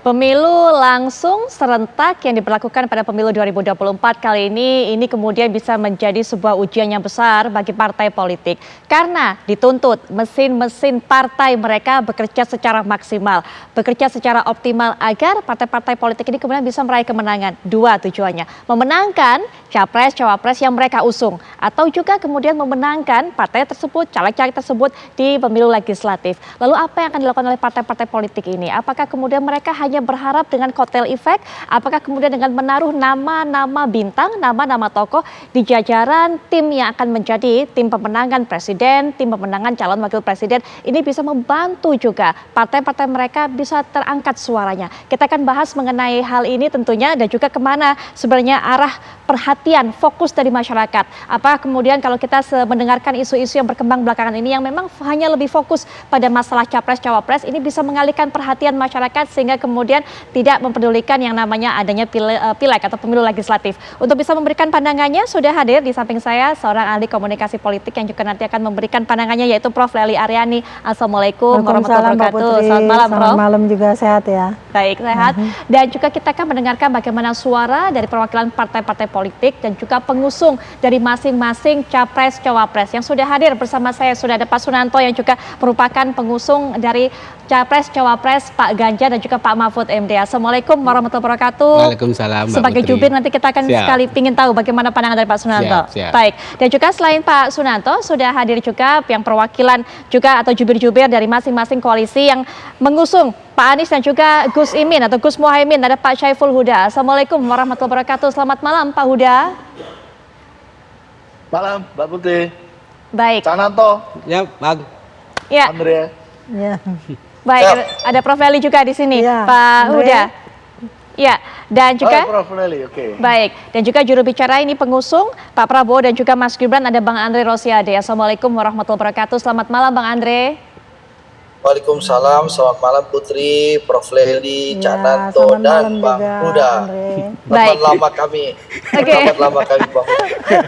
Pemilu langsung serentak yang diberlakukan pada pemilu 2024 kali ini kemudian bisa menjadi sebuah ujian yang besar bagi partai politik. Karena dituntut mesin-mesin partai mereka bekerja secara maksimal, bekerja secara optimal agar partai-partai politik ini kemudian bisa meraih kemenangan. Dua tujuannya, memenangkan capres-cawapres yang mereka usung atau juga kemudian memenangkan partai tersebut, caleg-caleg tersebut di pemilu legislatif. Lalu apa yang akan dilakukan oleh partai-partai politik ini? Apakah kemudian mereka hanya berharap dengan kotel efek? Apakah kemudian dengan menaruh nama-nama bintang, nama-nama tokoh di jajaran tim yang akan menjadi tim pemenangan presiden, tim pemenangan calon wakil presiden, ini bisa membantu juga partai-partai mereka bisa terangkat suaranya. Kita akan bahas mengenai hal ini tentunya dan juga kemana sebenarnya arah perhatian fokus dari masyarakat. Apakah kemudian kalau kita mendengarkan isu-isu yang berkembang belakangan ini yang memang hanya lebih fokus pada masalah capres-cawapres, ini bisa mengalihkan perhatian masyarakat sehingga kemudian tidak mempedulikan yang namanya adanya pileg atau pemilu legislatif. Untuk bisa memberikan pandangannya sudah hadir di samping saya seorang ahli komunikasi politik yang juga nanti akan memberikan pandangannya yaitu Prof. Lely Aryani. Assalamualaikum warahmatullahi wabarakatuh. Selamat malam, Prof. Selamat malam juga, sehat ya. Baik, sehat. Dan juga kita akan mendengarkan bagaimana suara dari perwakilan partai-partai politik dan juga pengusung dari masing-masing capres-cawapres yang sudah hadir bersama saya. Sudah ada Pak Sunanto yang juga merupakan pengusung dari capres-cawapres Pak Ganjar dan juga Pak Mahfud MD. Assalamualaikum warahmatullahi wabarakatuh. Waalaikumsalam. Sebagai jubir nanti kita akan sekali ingin tahu bagaimana pandangan dari Pak Sunanto. Siap. Baik. Dan juga selain Pak Sunanto sudah hadir juga yang perwakilan juga atau jubir-jubir dari masing-masing koalisi yang mengusung Pak Anies dan juga Gus Imin atau Gus Muhaimin. Ada Pak Syaiful Huda. Assalamualaikum warahmatullahi wabarakatuh. Selamat malam Pak Huda. Malam Mbak Putri. Baik. Sananto. Ya, Bang. Ya. Andre. Ya. Baik, ada Prof. Lely juga di sini, ya, Pak Huda. Ya, dan juga Prof. Lely, oke. Baik, dan juga juru bicara ini pengusung Pak Prabowo dan juga Mas Gibran ada Bang Andre Rosiade. Assalamualaikum warahmatullahi wabarakatuh. Selamat malam Bang Andre. Waalaikumsalam, selamat malam Putri, Prof. Lely, Ya, Cananto, dan Bang Huda. Baik. Lama kami. Oke. Lama kami, Bang.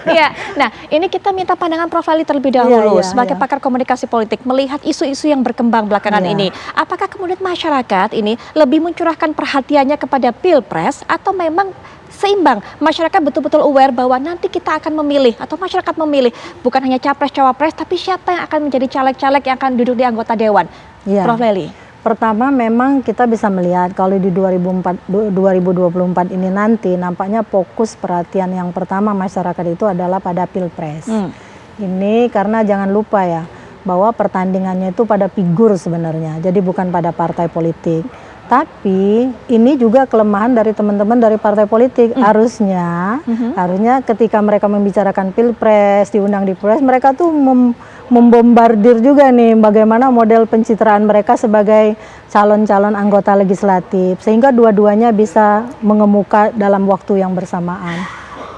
Ya, nah ini kita minta pandangan Prof. Lely terlebih dahulu sebagai ya. pakar komunikasi politik melihat isu-isu yang berkembang belakangan ini. Apakah kemudian masyarakat ini lebih mencurahkan perhatiannya kepada Pilpres atau memang seimbang, masyarakat betul-betul aware bahwa nanti kita akan memilih atau masyarakat memilih bukan hanya capres-cawapres tapi siapa yang akan menjadi caleg-caleg yang akan duduk di anggota dewan. Ya. Prof. Lely. Pertama memang kita bisa melihat kalau di 2024 ini nanti nampaknya fokus perhatian yang pertama masyarakat itu adalah pada Pilpres. Ini karena jangan lupa ya bahwa pertandingannya itu pada figur sebenarnya, jadi bukan pada partai politik. Tapi ini juga kelemahan dari teman-teman dari partai politik. Harusnya ketika mereka membicarakan Pilpres, diundang di Pilpres, mereka tuh membombardir juga nih bagaimana model pencitraan mereka sebagai calon-calon anggota legislatif. Sehingga dua-duanya bisa mengemuka dalam waktu yang bersamaan.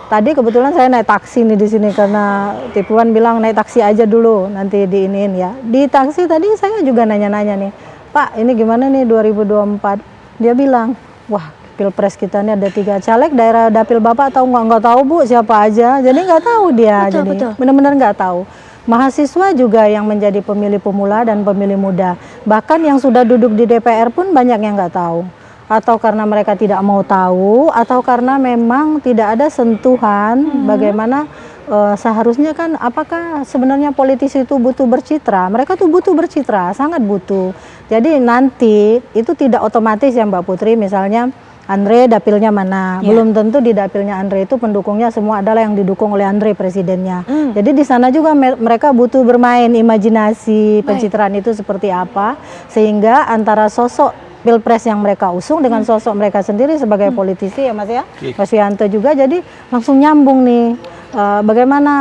Tadi kebetulan saya naik taksi nih di sini karena tipuan bilang naik taksi aja dulu nanti diinin ya. Di taksi tadi saya juga nanya-nanya nih. Pak, ini gimana nih 2024? Dia bilang, wah Pilpres kita ini ada 3 caleg, daerah dapil Bapak tahu nggak tahu Bu siapa aja. Jadi nggak tahu dia, jadi benar-benar nggak tahu. Mahasiswa juga yang menjadi pemilih pemula dan pemilih muda. Bahkan yang sudah duduk di DPR pun banyak yang nggak tahu. Atau karena mereka tidak mau tahu, atau karena memang tidak ada sentuhan bagaimana seharusnya kan apakah sebenarnya politisi itu butuh bercitra. Mereka tuh butuh bercitra, sangat butuh. Jadi nanti itu tidak otomatis ya Mbak Putri, misalnya Andre dapilnya mana, belum tentu di dapilnya Andre itu pendukungnya semua adalah yang didukung oleh Andre presidennya. Jadi di sana juga mereka butuh bermain imajinasi pencitraan itu seperti apa, sehingga antara sosok Pilpres yang mereka usung dengan sosok mereka sendiri sebagai politisi ya Mas ya, Mas Wianto juga, jadi langsung nyambung nih. Bagaimana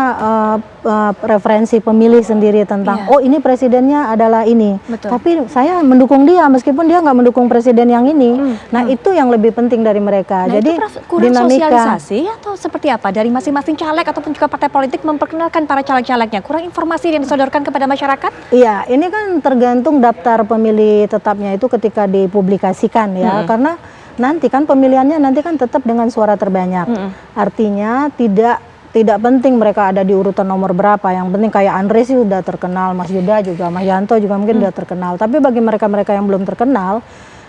referensi pemilih sendiri tentang oh ini presidennya adalah ini. Tapi saya mendukung dia meskipun dia nggak mendukung presiden yang ini. Nah itu yang lebih penting dari mereka. Nah, jadi itu kurang sosialisasi atau seperti apa dari masing-masing caleg ataupun juga partai politik memperkenalkan para caleg-calegnya, kurang informasi yang disodorkan kepada masyarakat? Iya, ini kan tergantung daftar pemilih tetapnya itu ketika dipublikasikan ya, karena nanti kan pemilihannya nanti kan tetap dengan suara terbanyak. Artinya tidak penting mereka ada di urutan nomor berapa, yang penting kayak Andre sih udah terkenal, Mas Yuda juga, Mas Yanto juga mungkin udah terkenal. Tapi bagi mereka-mereka yang belum terkenal,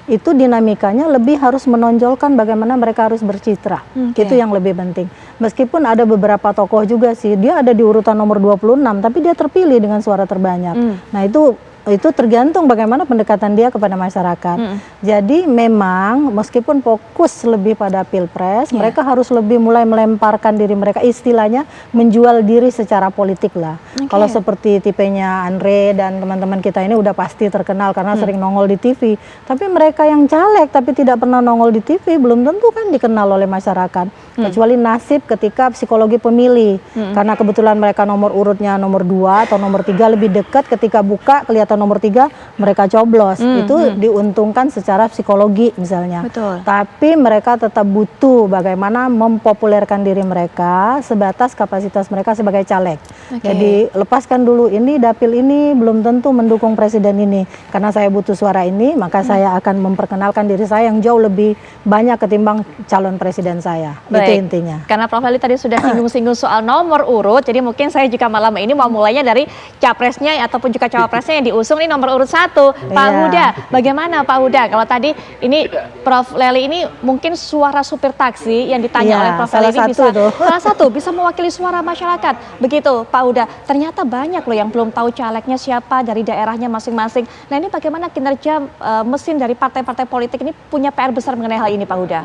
itu dinamikanya lebih harus menonjolkan bagaimana mereka harus bercitra. Itu yang lebih penting. Meskipun ada beberapa tokoh juga sih, dia ada di urutan nomor 26, tapi dia terpilih dengan suara terbanyak. Nah itu tergantung bagaimana pendekatan dia kepada masyarakat. Jadi memang meskipun fokus lebih pada pilpres, mereka harus lebih mulai melemparkan diri mereka, istilahnya menjual diri secara politik lah. Kalau seperti tipenya Andre dan teman-teman kita ini udah pasti terkenal karena sering nongol di TV. Tapi mereka yang caleg tapi tidak pernah nongol di TV, belum tentu kan dikenal oleh masyarakat. Kecuali nasib ketika psikologi pemilih. Karena kebetulan mereka nomor urutnya nomor 2 atau nomor 3 lebih dekat, ketika buka kelihatan nomor 3 mereka coblos. Itu diuntungkan secara psikologi misalnya. Betul. Tapi mereka tetap butuh bagaimana mempopulerkan diri mereka sebatas kapasitas mereka sebagai caleg. Jadi lepaskan dulu ini, dapil ini belum tentu mendukung presiden ini. Karena saya butuh suara ini, maka saya akan memperkenalkan diri saya yang jauh lebih banyak ketimbang calon presiden saya. Itu intinya. Karena Prof. Lely tadi sudah singgung-singgung soal nomor urut, jadi mungkin saya juga malam ini mau mulainya dari capresnya ataupun juga cawapresnya yang diusung ini nomor urut 1. Pak Huda, bagaimana Pak Huda? Kalau tadi ini Prof. Lely ini mungkin suara supir taksi yang ditanya oleh Prof. Lely ini bisa salah satu bisa mewakili suara masyarakat. Begitu Pak Huda. Ternyata banyak loh yang belum tahu calegnya siapa dari daerahnya masing-masing. Nah ini bagaimana kinerja mesin dari partai-partai politik ini punya PR besar mengenai hal ini Pak Huda?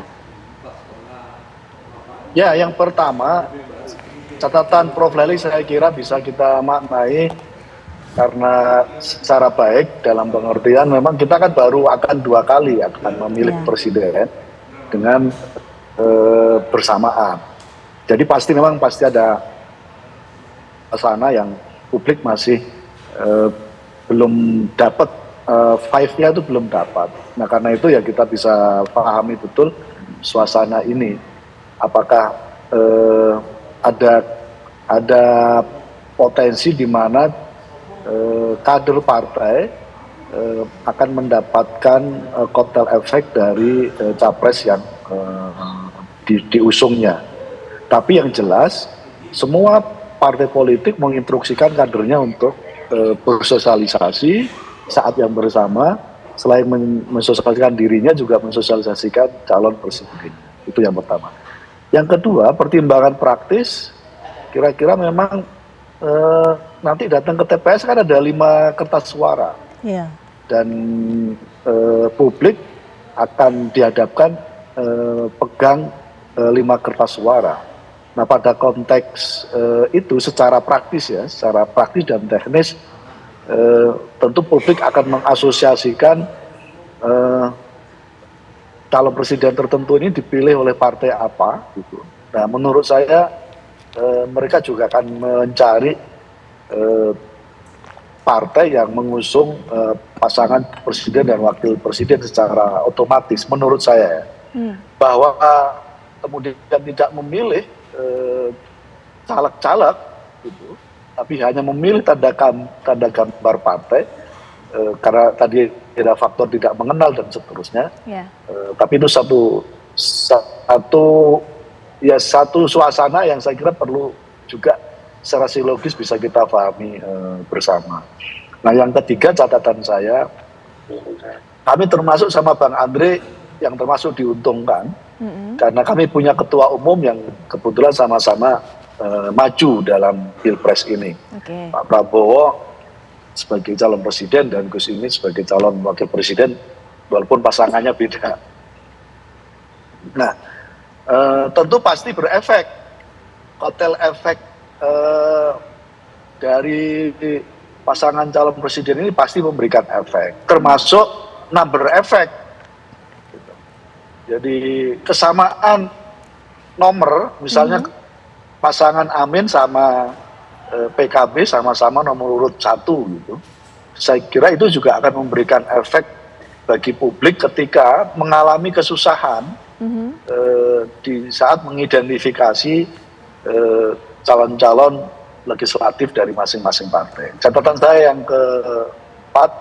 Ya, yang pertama, catatan Prof. Lely saya kira bisa kita maknai karena secara baik dalam pengertian memang kita kan baru akan 2 kali akan memilih presiden dengan bersamaan. Jadi memang pasti ada sana yang publik masih belum dapat, five-nya itu belum dapat. Nah karena itu ya kita bisa pahami betul suasana ini. Apakah ada potensi di mana kader partai akan mendapatkan kotel efek dari capres yang diusungnya. Tapi yang jelas semua partai politik menginstruksikan kadernya untuk bersosialisasi saat yang bersama, selain mensosialisasikan dirinya juga mensosialisasikan calon presiden. Itu yang pertama. Yang kedua, pertimbangan praktis, kira-kira memang nanti datang ke TPS kan ada 5 kertas suara. Dan publik akan dihadapkan pegang 5 kertas suara. Nah pada konteks itu secara praktis dan teknis, tentu publik akan mengasosiasikan calon presiden tertentu ini dipilih oleh partai apa gitu. Nah menurut saya mereka juga akan mencari partai yang mengusung pasangan presiden dan wakil presiden secara otomatis menurut saya bahwa kemudian tidak memilih caleg-caleg gitu, tapi hanya memilih tanda gambar partai karena tadi ada faktor tidak mengenal dan seterusnya. Tapi itu satu suasana yang saya kira perlu juga secara psikologis bisa kita pahami bersama. Nah yang ketiga catatan saya, kami termasuk sama Bang Andre yang termasuk diuntungkan karena kami punya ketua umum yang kebetulan sama-sama maju dalam pilpres ini. Pak Prabowo sebagai calon presiden dan Gus Imin sebagai calon wakil presiden, walaupun pasangannya beda. Nah, tentu pasti berefek, kotel efek dari pasangan calon presiden ini pasti memberikan efek, termasuk number efek. Jadi kesamaan nomor, misalnya pasangan Amin sama PKB sama-sama nomor urut 1 gitu. Saya kira itu juga akan memberikan efek bagi publik ketika mengalami kesusahan di saat mengidentifikasi calon-calon legislatif dari masing-masing partai. Catatan saya yang keempat,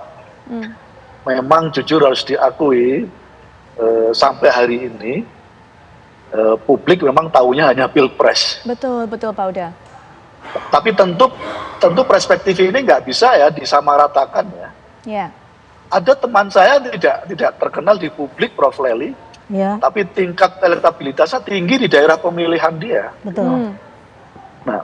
memang jujur harus diakui sampai hari ini publik memang tahunya hanya pilpres. Betul Pak Huda. Tapi tentu perspektif ini nggak bisa ya disamaratakan ya. ada teman saya tidak terkenal di publik, Prof. Lely, Ya, tapi tingkat elektabilitasnya tinggi di daerah pemilihan dia. betul. Nah,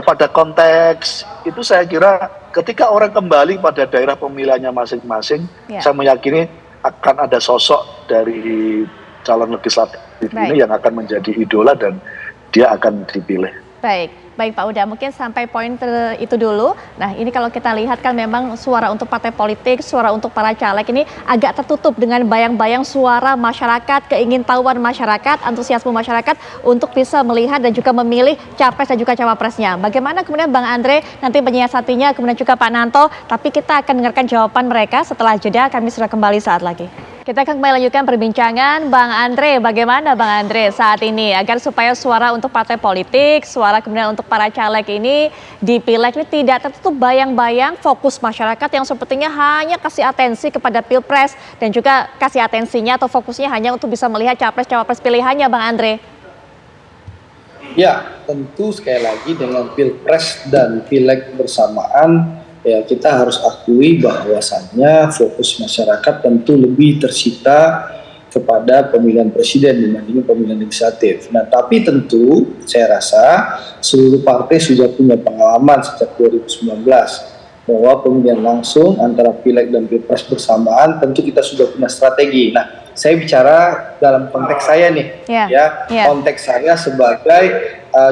pada konteks itu saya kira ketika orang kembali pada daerah pemilihannya masing-masing, Ya. saya meyakini akan ada sosok dari calon legislatif ini yang akan menjadi idola dan dia akan dipilih. Baik Pak Huda, mungkin sampai poin itu dulu. Nah ini kalau kita lihat kan memang suara untuk partai politik, suara untuk para caleg ini agak tertutup dengan bayang-bayang suara masyarakat, keingintahuan masyarakat, antusiasme masyarakat untuk bisa melihat dan juga memilih capres dan juga cawapresnya. Bagaimana kemudian Bang Andre nanti menyiasatinya, kemudian juga Pak Nanto, tapi kita akan dengarkan jawaban mereka setelah jeda, kami sudah kembali saat lagi. Kita akan kembali lanjutkan perbincangan. Bang Andre, bagaimana Bang Andre saat ini agar supaya suara untuk partai politik, suara kemudian untuk para caleg ini di Pileg ini tidak tertutup bayang-bayang fokus masyarakat yang sepertinya hanya kasih atensi kepada Pilpres dan juga kasih atensinya atau fokusnya hanya untuk bisa melihat capres-cawapres pilihannya Bang Andre? Ya, tentu sekali lagi dengan Pilpres dan Pileg bersamaan, ya kita harus akui bahwasannya fokus masyarakat tentu lebih tersita kepada pemilihan presiden dibanding pemilihan legislatif. Nah, tapi tentu saya rasa seluruh partai sudah punya pengalaman sejak 2019 bahwa pemilihan langsung antara Pileg dan Pilpres bersamaan tentu kita sudah punya strategi. Nah, saya bicara dalam konteks saya nih, konteks saya sebagai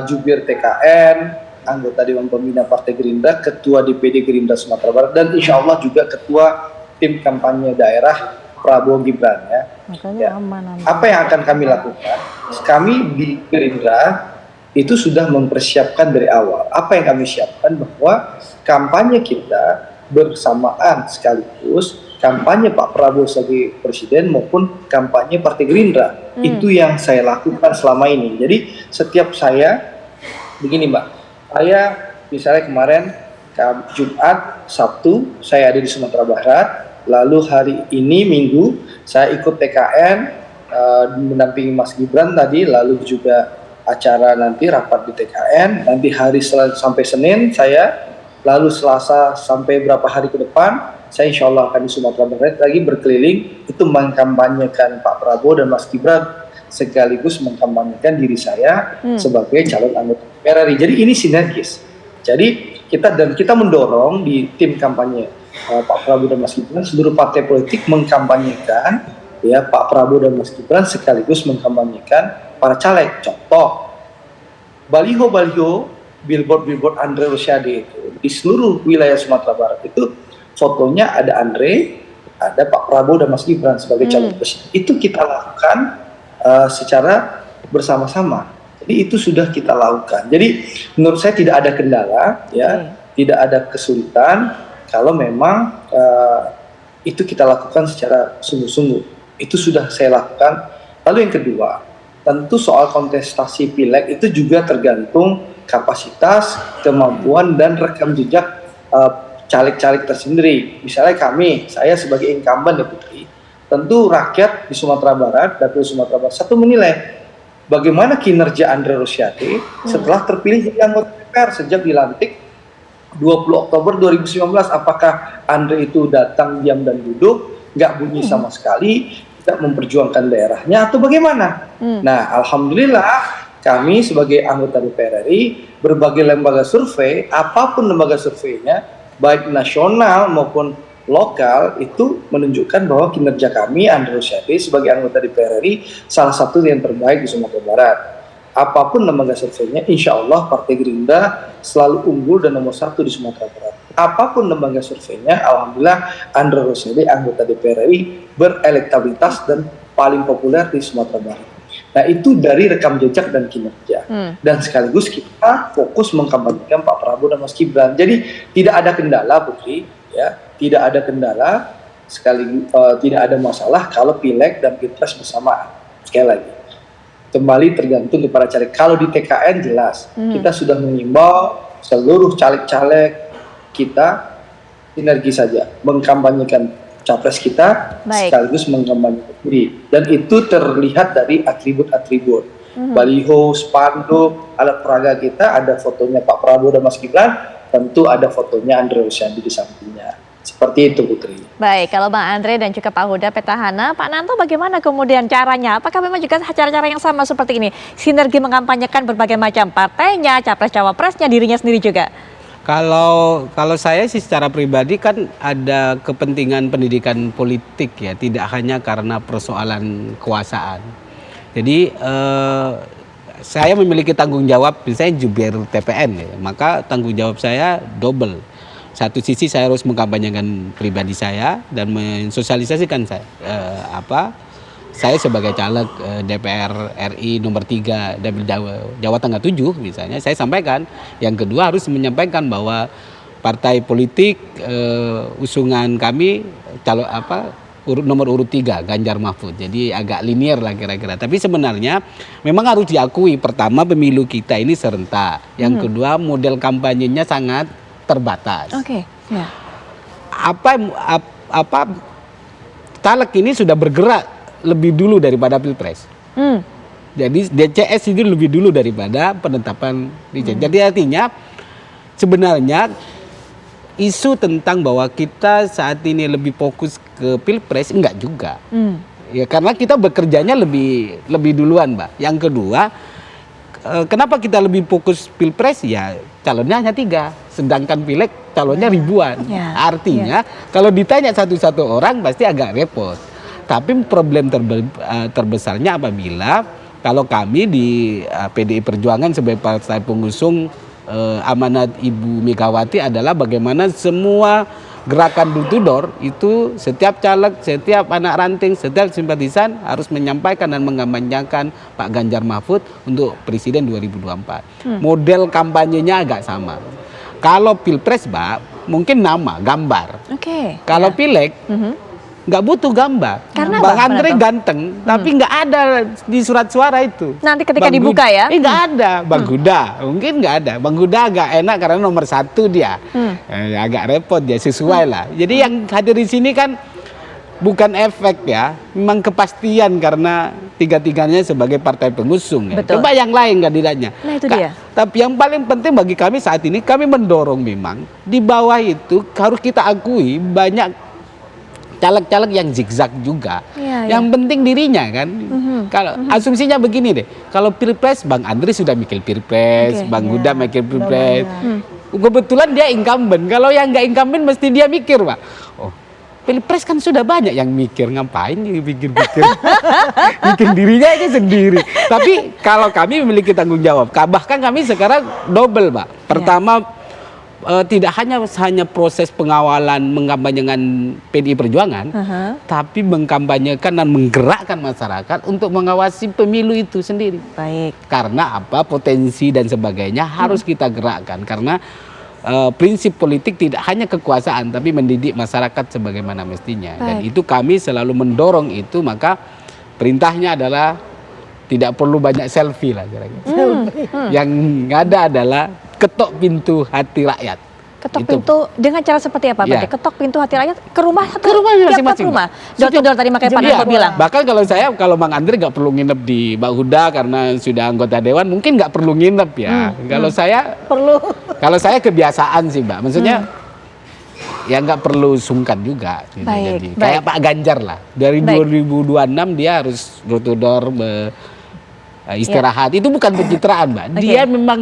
jubir TKN, anggota Dewan Pembina Partai Gerindra, Ketua DPD Gerindra Sumatera Barat, dan insya Allah juga Ketua Tim Kampanye Daerah Prabowo Gibran ya. Apa yang akan kami lakukan? Kami di Gerindra itu sudah mempersiapkan dari awal. Apa yang kami siapkan bahwa kampanye kita bersamaan sekaligus kampanye Pak Prabowo sebagai presiden maupun kampanye Partai Gerindra. Itu yang saya lakukan selama ini. Jadi setiap saya begini Mbak, saya misalnya kemarin Jumat, Sabtu saya ada di Sumatera Barat, lalu hari ini Minggu saya ikut TKN mendampingi Mas Gibran tadi, lalu juga acara nanti rapat di TKN, nanti hari sampai Senin saya, lalu Selasa sampai berapa hari ke depan saya insya Allah akan di Sumatera Barat lagi berkeliling itu mengkampanyekan Pak Prabowo dan Mas Gibran sekaligus mengkampanyekan diri saya sebagai calon anggota DPR RI. Jadi ini sinergis. Jadi kita mendorong di tim kampanye Pak Prabowo dan Mas Gibran seluruh partai politik mengkampanyekan ya Pak Prabowo dan Mas Gibran sekaligus mengkampanyekan para caleg. Contoh baliho-baliho, billboard Andre Rosiade itu di seluruh wilayah Sumatera Barat itu fotonya ada Andre, ada Pak Prabowo dan Mas Gibran sebagai calon presiden. Itu kita lakukan secara bersama-sama. Jadi itu sudah kita lakukan. Jadi menurut saya tidak ada kendala, ya, tidak ada kesulitan kalau memang itu kita lakukan secara sungguh-sungguh. Itu sudah saya lakukan. Lalu yang kedua, tentu soal kontestasi Pileg itu juga tergantung kapasitas, kemampuan dan rekam jejak caleg-caleg tersendiri. Misalnya saya sebagai incumbent ya Putri, tentu rakyat di Sumatera Barat, Dapil Sumatera Barat satu menilai bagaimana kinerja Andre Rosiade setelah terpilih jadi anggota DPR sejak dilantik 20 Oktober 2019. Apakah Andre itu datang diam dan duduk, nggak bunyi sama sekali, tidak memperjuangkan daerahnya atau bagaimana? Nah, alhamdulillah kami sebagai anggota DPR RI, berbagai lembaga survei, apapun lembaga surveinya, baik nasional maupun lokal, itu menunjukkan bahwa kinerja kami, Andre Rosiade sebagai anggota DPR RI, salah satu yang terbaik di Sumatera Barat. Apapun lembaga surveinya, insya Allah Partai Gerindra selalu unggul dan nomor 1 di Sumatera Barat. Apapun lembaga surveinya, alhamdulillah Andre Rosiade anggota DPR RI berelektabilitas dan paling populer di Sumatera Barat. Nah, itu dari rekam jejak dan kinerja. Dan sekaligus kita fokus mengkampanyekan Pak Prabowo dan Mas Gibran. Jadi tidak ada kendala Putri, ya, tidak ada kendala, tidak ada masalah kalau Pileg dan Pilpres bersamaan. Sekali lagi, kembali tergantung kepada caleg. Kalau di TKN jelas, kita sudah mengimbau seluruh caleg-caleg kita sinergi saja, mengkampanyekan capres kita sekaligus mengkampanyekan diri, dan itu terlihat dari atribut-atribut baliho, spanduk, alat peraga kita ada fotonya Pak Prabowo dan Mas Gibran, tentu ada fotonya Andre Rosiade di sampingnya. Seperti itu, Putri. Baik, kalau Bang Andre dan juga Pak Huda petahana, Pak Nanto bagaimana kemudian caranya? Apakah memang juga cara-cara yang sama seperti ini? Sinergi mengampanyekan berbagai macam partainya, capres-cawapresnya, dirinya sendiri juga? Kalau saya sih secara pribadi kan ada kepentingan pendidikan politik ya, tidak hanya karena persoalan kekuasaan. Jadi saya memiliki tanggung jawab, misalnya jubir TPN ya, maka tanggung jawab saya double. Satu sisi saya harus mengkampanyekan pribadi saya dan mensosialisasikan saya sebagai caleg DPR RI nomor 3 Dapil Jawa Tengah 7 misalnya, saya sampaikan. Yang kedua harus menyampaikan bahwa partai politik usungan kami nomor urut 3 Ganjar Mahfud. Jadi agak linear lah kira-kira. Tapi sebenarnya memang harus diakui, pertama pemilu kita ini serentak. Yang kedua model kampanyenya sangat terbatas. Oke. Ya. Caleg ini sudah bergerak lebih dulu daripada Pilpres. Jadi DCS itu lebih dulu daripada penetapan DCS. Jadi artinya sebenarnya isu tentang bahwa kita saat ini lebih fokus ke Pilpres enggak juga. Ya karena kita bekerjanya lebih duluan, Mbak. Yang kedua, kenapa kita lebih fokus Pilpres? Ya calonnya hanya 3, sedangkan Pileg calonnya ribuan. Artinya kalau ditanya satu-satu orang pasti agak repot. Tapi problem terbesarnya apabila kalau kami di PDI Perjuangan sebagai partai pengusung amanat Ibu Megawati adalah bagaimana semua gerakan door to door itu setiap caleg, setiap anak ranting, setiap simpatisan harus menyampaikan dan mengampanyekan Pak Ganjar Mahfud untuk Presiden 2024. Model kampanyenya agak sama. Kalau Pilpres, Mbak, mungkin nama, gambar. Kalau Pileg, nggak butuh gambar. Karena Bang Andre ganteng, tapi nggak ada di surat suara itu. Nanti ketika dibuka ya? Nggak ada. Bang Huda, mungkin nggak ada. Bang Huda agak enak karena nomor 1 dia. Agak repot dia, sesuai lah. Jadi yang hadir di sini kan bukan efek ya, memang kepastian karena tiga-tiganya sebagai partai pengusung ya. Coba yang lain kandidatnya. Nah itu dia. Tapi yang paling penting bagi kami saat ini, kami mendorong memang di bawah itu harus kita akui banyak caleg-caleg yang zigzag juga. Yang penting dirinya kan. Kalau asumsinya begini deh, kalau Pilpres Bang Andri sudah mikir Pilpres, Bang Huda mikir Pilpres. Kebetulan dia incumbent. Kalau yang nggak incumbent mesti dia mikir, Pak. Oh, Pilpres kan sudah banyak yang mikir, ngapain pikir-pikir. Bikin dirinya aja sendiri. Tapi kalau kami memiliki tanggung jawab, bahkan kami sekarang double, Pak. Pertama, tidak hanya proses pengawalan mengkampanyekan PDI Perjuangan, tapi mengkampanyekan dan menggerakkan masyarakat untuk mengawasi pemilu itu sendiri. Baik. Karena potensi dan sebagainya harus kita gerakkan. Karena prinsip politik tidak hanya kekuasaan, tapi mendidik masyarakat sebagaimana mestinya. Dan itu kami selalu mendorong itu, maka perintahnya adalah tidak perlu banyak selfie lah kira-kira. Yang ada adalah ketok pintu hati rakyat. Ketok pintu dengan cara seperti apa, Pak? Ketok pintu hati rakyat ke rumah masing-masing. Door to door tadi makanya Pak Nanto bilang. Bahkan kalau Bang Andre nggak perlu nginep di Mbak Huda karena sudah anggota dewan, mungkin nggak perlu nginep ya. Kalau saya perlu. Kalau saya kebiasaan sih, Mbak. Maksudnya ya nggak perlu sungkan juga. Gitu. Jadi kayak Pak Ganjar lah. Dari 2026 dia harus door to door istirahat. Itu bukan pencitraan, Mbak. Dia memang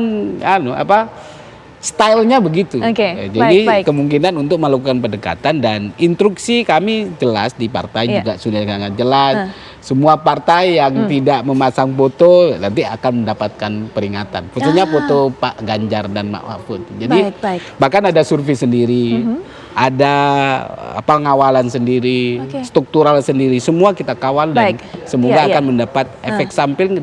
stylenya begitu. Jadi kemungkinan untuk melakukan pendekatan dan instruksi kami jelas di partai juga sudah sangat jelas. Semua partai yang tidak memasang foto nanti akan mendapatkan peringatan. Khususnya foto Pak Ganjar dan Pak Mahfud. Jadi bahkan ada survei sendiri, ada pengawalan sendiri, struktural sendiri. Semua kita kawal dan semoga akan mendapat efek samping.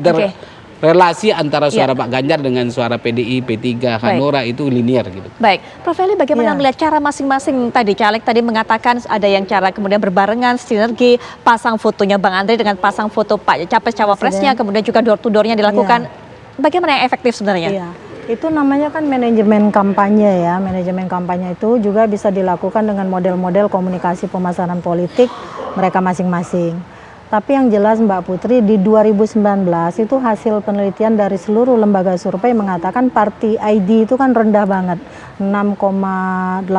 Relasi antara suara Pak Ganjar dengan suara PDI, P3, Hanura itu linear gitu. Baik, Prof. Eli bagaimana melihat cara masing-masing tadi? Caleg tadi mengatakan ada yang cara kemudian berbarengan, sinergi, pasang fotonya Bang Andre dengan pasang foto Pak Capres-Cawapresnya, kemudian juga door to door-nya dilakukan. Bagaimana yang efektif sebenarnya? Itu namanya kan manajemen kampanye ya. Manajemen kampanye itu juga bisa dilakukan dengan model-model komunikasi pemasaran politik mereka masing-masing. Tapi yang jelas Mbak Putri, di 2019 itu hasil penelitian dari seluruh lembaga survei mengatakan party ID itu kan rendah banget, 6,8%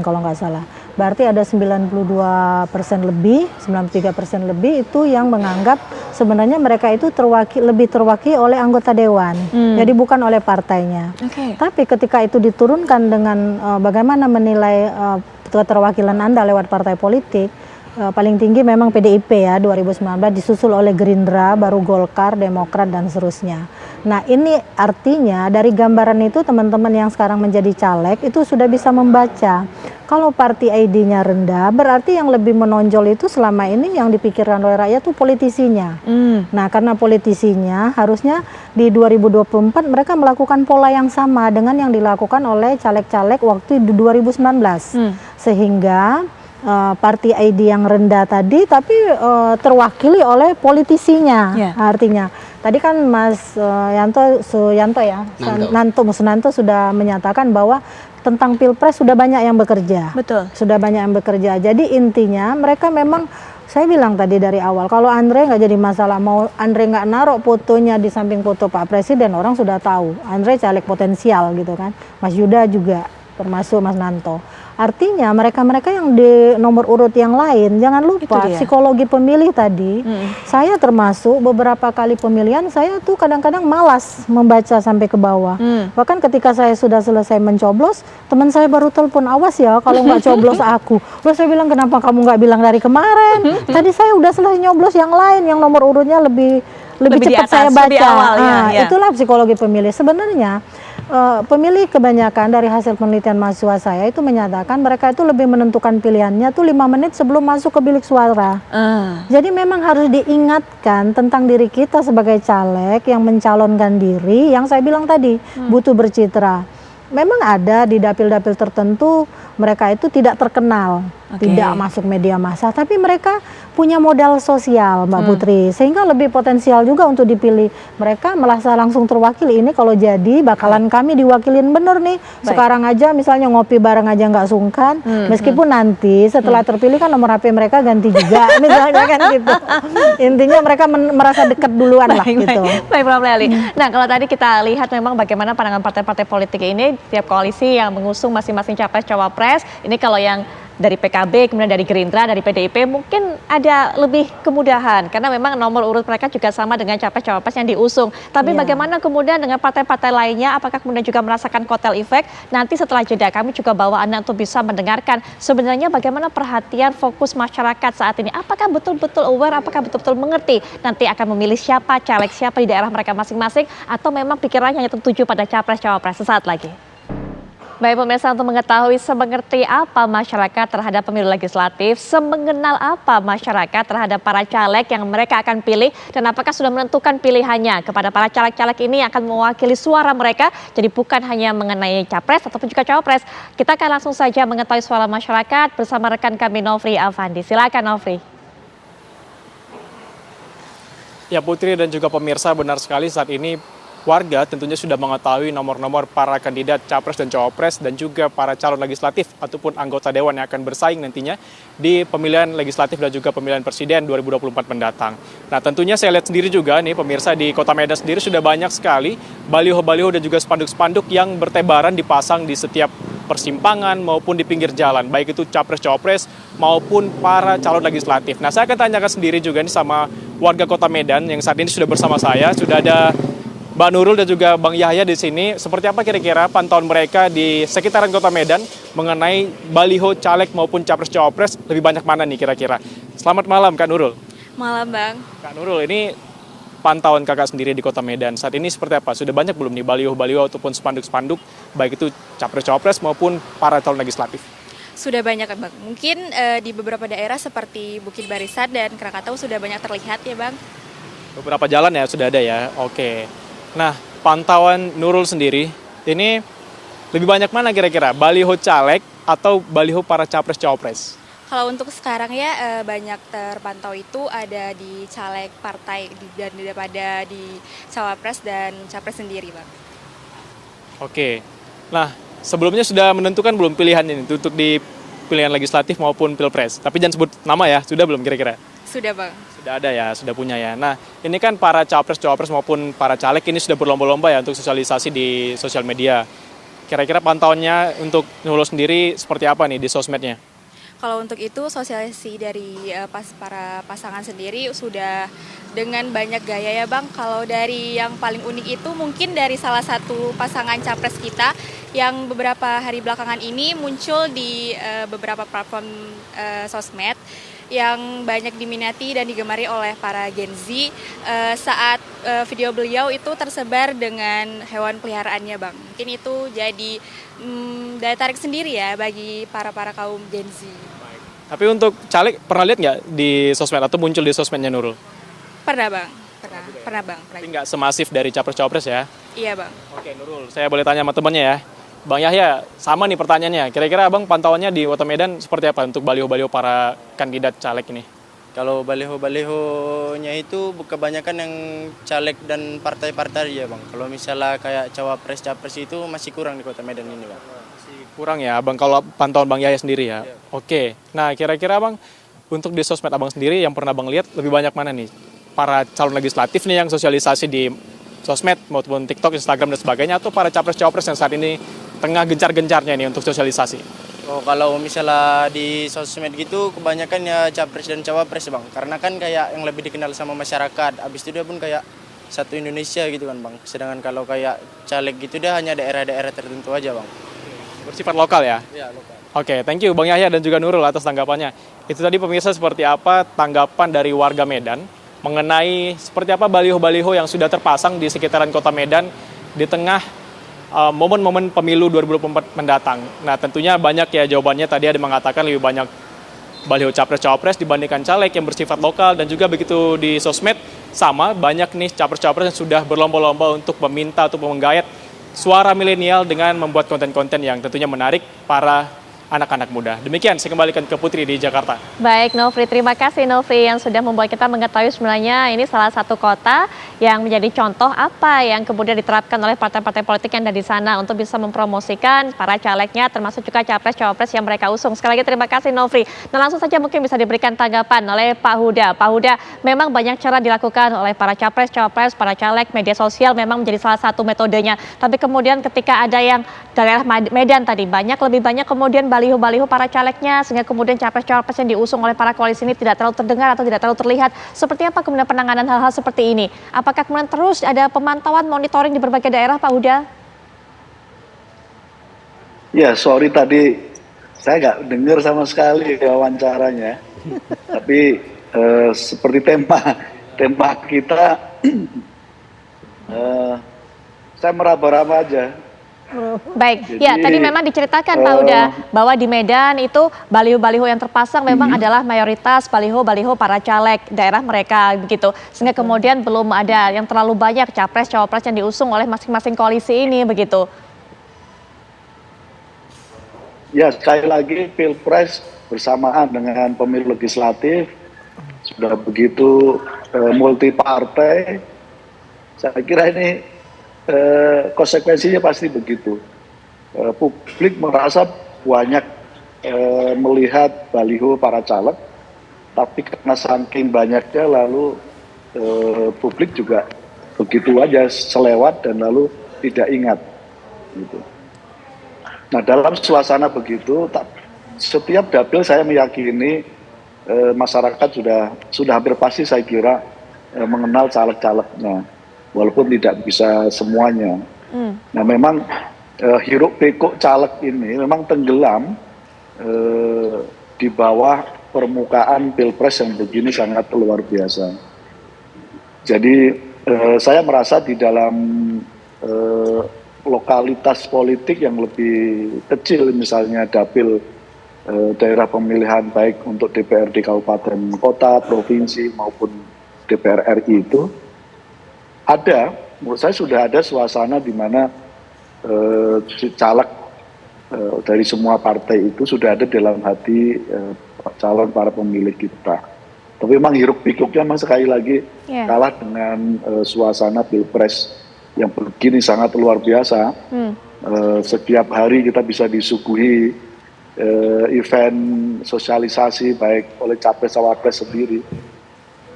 kalau nggak salah. berarti ada 92% lebih, 93% lebih itu yang menganggap sebenarnya mereka itu lebih terwakili oleh anggota dewan. Jadi bukan oleh partainya. Tapi ketika itu diturunkan dengan bagaimana menilai keterwakilan Anda lewat partai politik, paling tinggi memang PDIP ya 2019, disusul oleh Gerindra, baru Golkar, Demokrat dan seterusnya. Nah ini artinya dari gambaran itu teman-teman yang sekarang menjadi caleg itu sudah bisa membaca kalau party ID-nya rendah berarti yang lebih menonjol itu selama ini yang dipikirkan oleh rakyat itu politisinya. Nah karena politisinya harusnya di 2024 mereka melakukan pola yang sama dengan yang dilakukan oleh caleg-caleg waktu di 2019 sehingga party ID yang rendah tadi tapi terwakili oleh politisinya. Artinya tadi kan Mas Sunanto sudah menyatakan bahwa tentang Pilpres sudah banyak yang bekerja. Betul. Sudah banyak yang bekerja. Jadi intinya mereka memang, saya bilang tadi dari awal, kalau Andre nggak jadi masalah, mau Andre nggak naruh fotonya di samping foto Pak Presiden, orang sudah tahu Andre caleg potensial gitu kan. Mas Yuda juga termasuk Mas Nanto. Artinya mereka-mereka yang di nomor urut yang lain, jangan lupa psikologi pemilih tadi. Saya termasuk beberapa kali pemilihan, saya tuh kadang-kadang malas membaca sampai ke bawah. Bahkan ketika saya sudah selesai mencoblos, teman saya baru telepon, awas ya kalau nggak coblos aku. Lalu saya bilang, kenapa kamu nggak bilang dari kemarin? Tadi saya udah selesai nyoblos yang lain, yang nomor urutnya lebih cepat saya baca. Itulah psikologi pemilih. Sebenarnya pemilih kebanyakan dari hasil penelitian mahasiswa saya itu menyatakan mereka itu lebih menentukan pilihannya tuh 5 menit sebelum masuk ke bilik suara. Jadi memang harus diingatkan tentang diri kita sebagai caleg yang mencalonkan diri, yang saya bilang tadi butuh bercitra. Memang ada di dapil-dapil tertentu mereka itu tidak terkenal, tidak masuk media massa, tapi mereka punya modal sosial, Mbak Putri, sehingga lebih potensial juga untuk dipilih. Mereka merasa langsung terwakili, ini kalau jadi bakalan kami diwakilin bener nih. Sekarang aja misalnya ngopi bareng aja nggak sungkan, meskipun nanti setelah terpilih kan nomor HP mereka ganti juga, misalnya kan gitu. Intinya mereka merasa dekat duluan lah gitu. Baik, Prof. Lely. Nah kalau tadi kita lihat memang bagaimana pandangan partai-partai politik ini, tiap koalisi yang mengusung masing-masing capres-cawapres, ini kalau yang dari PKB, kemudian dari Gerindra, dari PDIP mungkin ada lebih kemudahan karena memang nomor urut mereka juga sama dengan capres-cawapres yang diusung. Tapi bagaimana kemudian dengan partai-partai lainnya, apakah kemudian juga merasakan kotel efek? Nanti setelah jeda kami juga bawa Anda untuk bisa mendengarkan sebenarnya bagaimana perhatian fokus masyarakat saat ini. Apakah betul-betul aware, apakah betul-betul mengerti nanti akan memilih siapa, caleg siapa di daerah mereka masing-masing, atau memang pikirannya hanya tertuju pada capres-cawapres? Sesaat lagi. Baik pemirsa, untuk mengetahui semengerti apa masyarakat terhadap pemilu legislatif, semengenal apa masyarakat terhadap para caleg yang mereka akan pilih, dan apakah sudah menentukan pilihannya kepada para caleg-caleg ini yang akan mewakili suara mereka, jadi bukan hanya mengenai capres ataupun juga cawapres. Kita akan langsung saja mengetahui suara masyarakat bersama rekan kami Nofri Afandi. Silakan Nofri. Ya Putri dan juga pemirsa, benar sekali saat ini warga tentunya sudah mengetahui nomor-nomor para kandidat capres dan cawapres dan juga para calon legislatif ataupun anggota dewan yang akan bersaing nantinya di pemilihan legislatif dan juga pemilihan presiden 2024 mendatang. Nah tentunya saya lihat sendiri juga nih pemirsa, di Kota Medan sendiri sudah banyak sekali baliho-baliho dan juga spanduk-spanduk yang bertebaran dipasang di setiap persimpangan maupun di pinggir jalan, baik itu capres-cawapres maupun para calon legislatif. Nah saya akan tanyakan sendiri juga nih sama warga Kota Medan yang saat ini sudah bersama saya, sudah ada Mbak Nurul dan juga Bang Yahya di sini. Seperti apa kira-kira pantauan mereka di sekitaran Kota Medan mengenai baliho caleg maupun capres-cawapres, lebih banyak mana nih kira-kira? Selamat malam Kak Nurul. Malam Bang. Kak Nurul, ini pantauan kakak sendiri di Kota Medan saat ini seperti apa? Sudah banyak belum nih baliho-baliho ataupun spanduk-spanduk baik itu capres-cawapres maupun para calon legislatif? Sudah banyak Bang. Mungkin di beberapa daerah seperti Bukit Barisan dan Krakatau sudah banyak terlihat ya Bang. Beberapa jalan ya sudah ada ya. Oke. Nah, pantauan Nurul sendiri, ini lebih banyak mana kira-kira? Baliho caleg atau baliho para capres-cawapres? Kalau untuk sekarang ya banyak terpantau itu ada di caleg partai dan daripada di cawapres dan capres sendiri Bang. Oke. Nah, sebelumnya sudah menentukan belum pilihan ini untuk di pilihan legislatif maupun pilpres? Tapi jangan sebut nama ya, sudah belum kira-kira? Sudah Bang. Sudah ada ya, sudah punya ya. Nah, ini kan para capres-cawapres maupun para caleg ini sudah berlomba-lomba ya untuk sosialisasi di sosial media. Kira-kira pantauannya untuk Nurul sendiri seperti apa nih di sosmednya? Kalau untuk itu sosialisasi dari para pasangan sendiri sudah dengan banyak gaya ya Bang. Kalau dari yang paling unik itu mungkin dari salah satu pasangan capres kita yang beberapa hari belakangan ini muncul di beberapa platform sosmed yang banyak diminati dan digemari oleh para Gen Z saat video beliau itu tersebar dengan hewan peliharaannya Bang. Mungkin itu jadi daya tarik sendiri ya bagi para kaum Gen Z. Tapi untuk caleg pernah lihat nggak di sosmed atau muncul di sosmednya Nurul? Pernah Bang, pernah Bang. Tapi nggak semasif dari capres-cawapres ya? Iya Bang. Oke Nurul, saya boleh tanya sama temannya ya. Bang Yahya, sama nih pertanyaannya. Kira-kira Abang pantauannya di Kota Medan seperti apa untuk baliho-baliho para kandidat caleg ini? Kalau baliho-balihonya itu kebanyakan yang caleg dan partai-partai ya Bang. Kalau misalnya kayak cawapres-capres itu masih kurang di Kota Medan ini Bang. Masih kurang ya Abang kalau pantauan Bang Yahya sendiri ya? Iya. Oke, nah kira-kira Abang untuk di sosmed Abang sendiri yang pernah Abang lihat lebih banyak mana nih? Para calon legislatif nih yang sosialisasi di sosmed maupun TikTok, Instagram dan sebagainya, atau para capres-cawapres yang saat ini tengah gencar-gencarnya nih untuk sosialisasi? Oh, kalau misalnya di sosmed gitu kebanyakan ya capres dan cawapres Bang. Karena kan kayak yang lebih dikenal sama masyarakat. Habis itu dia pun kayak satu Indonesia gitu kan Bang. Sedangkan kalau kayak caleg gitu dia hanya daerah-daerah tertentu aja Bang. Bersifat lokal ya? Iya, lokal. Oke, thank you Bang Yahya dan juga Nurul atas tanggapannya. Itu tadi pemirsa seperti apa tanggapan dari warga Medan mengenai seperti apa baliho-baliho yang sudah terpasang di sekitaran Kota Medan di tengah momen-momen pemilu 2024 mendatang. Nah tentunya banyak ya jawabannya, tadi ada mengatakan lebih banyak baliho capres-cawapres dibandingkan caleg yang bersifat lokal, dan juga begitu di sosmed sama banyak nih capres-cawapres yang sudah berlomba-lomba untuk meminta atau menggayat suara milenial dengan membuat konten-konten yang tentunya menarik para anak-anak muda. Demikian, saya kembalikan ke Putri di Jakarta. Baik Nofri, terima kasih Nofri yang sudah membuat kita mengetahui sebenarnya ini salah satu kota yang menjadi contoh apa yang kemudian diterapkan oleh partai-partai politik yang ada di sana untuk bisa mempromosikan para calegnya termasuk juga capres-cawapres yang mereka usung. Sekali lagi terima kasih Nofri. Nah langsung saja mungkin bisa diberikan tanggapan oleh Pak Huda. Pak Huda, memang banyak cara dilakukan oleh para capres-cawapres, para caleg, media sosial memang menjadi salah satu metodenya. Tapi kemudian ketika ada yang daerah Medan tadi lebih banyak kemudian baliho-baliho para calegnya sehingga kemudian capres-cawapres yang diusung oleh para koalisi ini tidak terlalu terdengar atau tidak terlalu terlihat. Seperti apa kemudian penanganan hal-hal seperti ini? Apakah kemudian terus ada pemantauan monitoring di berbagai daerah Pak Huda? Ya, sorry tadi saya nggak dengar sama sekali wawancaranya. Tapi seperti tema kita, saya meraba-raba aja. Baik, ya tadi memang diceritakan Pak Huda bahwa di Medan itu baliho-baliho yang terpasang memang adalah mayoritas baliho-baliho para caleg daerah mereka begitu. Sehingga kemudian belum ada yang terlalu banyak capres-cawapres yang diusung oleh masing-masing koalisi ini begitu. Ya, sekali lagi Pilpres bersamaan dengan pemilu legislatif sudah begitu multi partai. Saya kira ini konsekuensinya pasti begitu. Publik merasa banyak melihat baliho para caleg, tapi karena saking banyaknya lalu publik juga begitu aja selewat dan lalu tidak ingat. Gitu. Nah dalam suasana begitu, setiap dapil saya meyakini masyarakat sudah hampir pasti saya kira mengenal caleg-calegnya. Walaupun tidak bisa semuanya. Nah memang hiruk pikuk caleg ini memang tenggelam di bawah permukaan Pilpres yang begini sangat luar biasa. Jadi saya merasa di dalam lokalitas politik yang lebih kecil, misalnya dapil daerah pemilihan baik untuk DPRD kabupaten kota, provinsi maupun DPR RI itu, menurut saya sudah ada suasana di mana caleg dari semua partai itu sudah ada dalam hati calon para pemilih kita. Tapi memang hiruk pikuknya memang sekali lagi kalah dengan suasana Pilpres yang begini sangat luar biasa. Setiap hari kita bisa disuguhi event sosialisasi baik oleh capres-cawapres sendiri.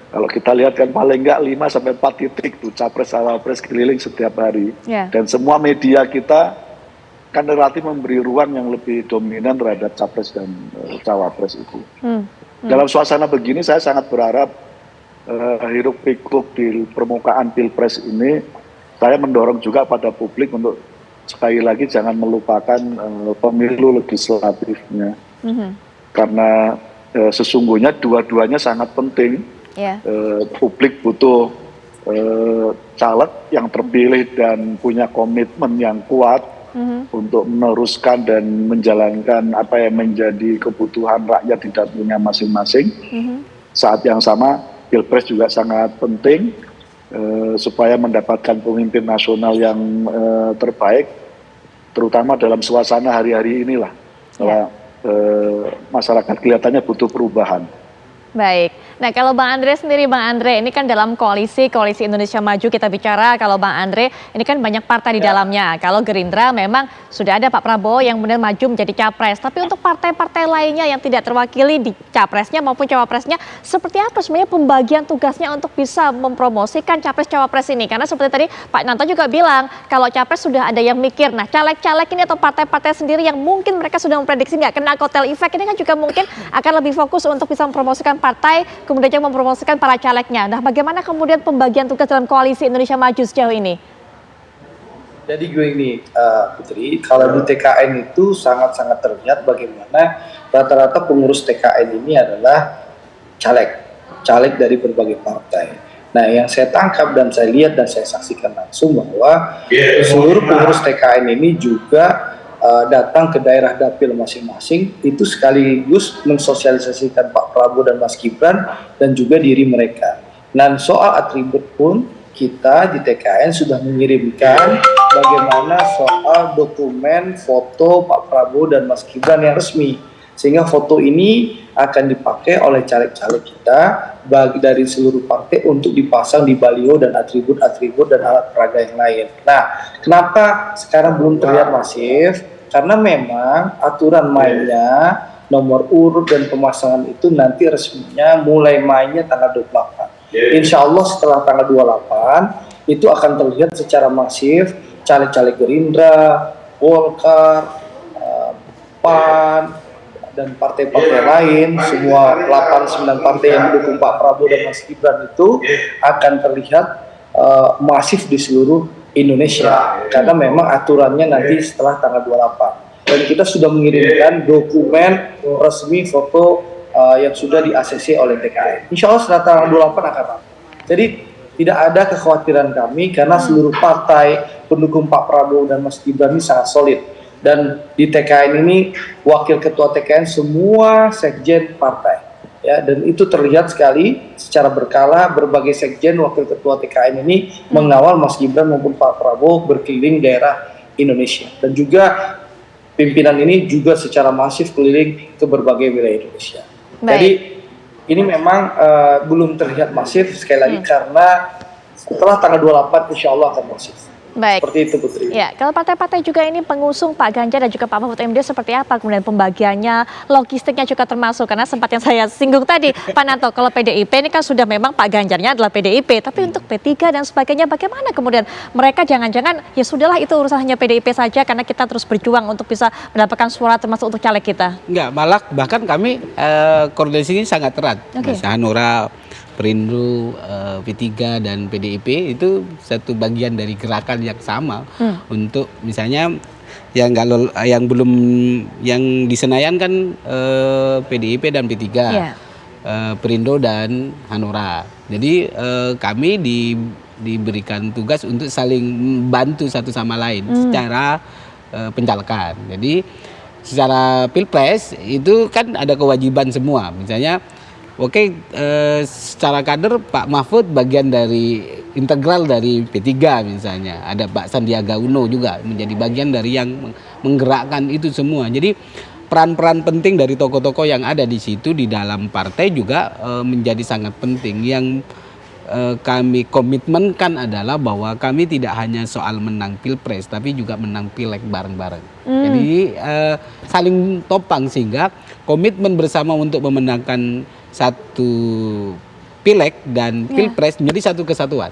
Kalau kita lihat kan paling enggak 5-4 titik tuh capres-cawapres keliling setiap hari. Dan semua media kita akan relatif memberi ruang yang lebih dominan terhadap capres dan cawapres itu. Dalam suasana begini saya sangat berharap hiruk pikuk di permukaan pilpres ini, saya mendorong juga pada publik untuk sekali lagi jangan melupakan pemilu legislatifnya. Karena sesungguhnya dua-duanya sangat penting. Publik butuh caleg yang terpilih dan punya komitmen yang kuat untuk meneruskan dan menjalankan apa yang menjadi kebutuhan rakyat di dapurnya masing-masing. Saat yang sama, Pilpres juga sangat penting supaya mendapatkan pemimpin nasional yang terbaik, terutama dalam suasana hari-hari inilah, bahwa masyarakat kelihatannya butuh perubahan. Baik. Nah, kalau Bang Andre sendiri, Bang Andre, ini kan dalam koalisi Indonesia Maju kita bicara, kalau Bang Andre, ini kan banyak partai di dalamnya. Kalau Gerindra memang sudah ada Pak Prabowo yang benar maju menjadi capres. Tapi untuk partai-partai lainnya yang tidak terwakili di capresnya maupun cawapresnya, seperti apa sebenarnya pembagian tugasnya untuk bisa mempromosikan capres-cawapres ini? Karena seperti tadi Pak Nanto juga bilang, kalau capres sudah ada yang mikir. Nah, caleg-caleg ini atau partai-partai sendiri yang mungkin mereka sudah memprediksi nggak kena kotel efek, ini kan juga mungkin akan lebih fokus untuk bisa mempromosikan partai, kemudian juga mempromosikan para calegnya. Nah, bagaimana kemudian pembagian tugas dalam koalisi Indonesia Maju sejauh ini? Jadi gini, Putri, kalau di TKN itu sangat-sangat terlihat bagaimana rata-rata pengurus TKN ini adalah caleg dari berbagai partai. Nah, yang saya tangkap dan saya lihat dan saya saksikan langsung bahwa seluruh pengurus TKN ini juga datang ke daerah dapil masing-masing, itu sekaligus mensosialisasikan Pak Prabowo dan Mas Gibran dan juga diri mereka. Dan soal atribut pun kita di TKN sudah mengirimkan bagaimana soal dokumen foto Pak Prabowo dan Mas Gibran yang resmi, sehingga foto ini akan dipakai oleh caleg-caleg kita dari seluruh partai untuk dipasang di baliho dan atribut-atribut dan alat peraga yang lain. Nah, kenapa sekarang belum terlihat masif? Karena memang aturan mainnya, nomor urut dan pemasangan itu nanti resminya mulai mainnya tanggal 28. Insya Allah setelah tanggal 28 itu akan terlihat secara masif caleg-caleg Gerindra, Golkar, PAN, dan partai-partai lain, semua 8-9 partai yang mendukung Pak Prabowo dan Mas Gibran itu akan terlihat masif di seluruh Indonesia, karena memang aturannya nanti setelah tanggal 28. Dan kita sudah mengirimkan dokumen resmi foto yang sudah di-ACC oleh TKN. Insya Allah setelah tanggal 28 akan ramai. Jadi tidak ada kekhawatiran kami karena seluruh partai pendukung Pak Prabowo dan Mas Gibran ini sangat solid. Dan di TKN ini wakil ketua TKN semua sekjen partai. Ya, dan itu terlihat sekali secara berkala berbagai sekjen wakil ketua TKN ini mengawal Mas Gibran maupun Pak Prabowo berkeliling daerah Indonesia, dan juga pimpinan ini juga secara masif keliling ke berbagai wilayah Indonesia. Jadi ini memang belum terlihat masif sekali lagi karena setelah tanggal 28 insya Allah akan masif. Baik. Seperti itu, Putri. Ya, kalau partai-partai juga ini pengusung Pak Ganjar dan juga Pak Mahfud MD seperti apa kemudian pembagiannya, logistiknya juga termasuk, karena sempat yang saya singgung tadi, Pak Nanto, kalau PDIP ini kan sudah memang Pak Ganjarnya adalah PDIP, tapi untuk P3 dan sebagainya bagaimana kemudian mereka jangan-jangan ya sudahlah itu urusan hanya PDIP saja karena kita terus berjuang untuk bisa mendapatkan suara termasuk untuk caleg kita? Enggak, malah bahkan kami koordinasinya sangat erat. Mas Hanura, Perindo, P3 dan PDIP itu satu bagian dari gerakan yang sama untuk misalnya yang belum yang di Senayan kan PDIP dan P3, Perindo dan Hanura. Jadi kami diberikan tugas untuk saling membantu satu sama lain secara pencalekan. Jadi secara Pilpres itu kan ada kewajiban semua, misalnya secara kader Pak Mahfud bagian dari integral dari P3 misalnya. Ada Pak Sandiaga Uno juga menjadi bagian dari yang menggerakkan itu semua. Jadi peran-peran penting dari tokoh-tokoh yang ada di situ di dalam partai juga menjadi sangat penting. Yang kami komitmenkan adalah bahwa kami tidak hanya soal menang Pilpres tapi juga menang Pileg bareng-bareng. Jadi saling topang sehingga komitmen bersama untuk memenangkan satu Pileg dan Pilpres menjadi satu kesatuan.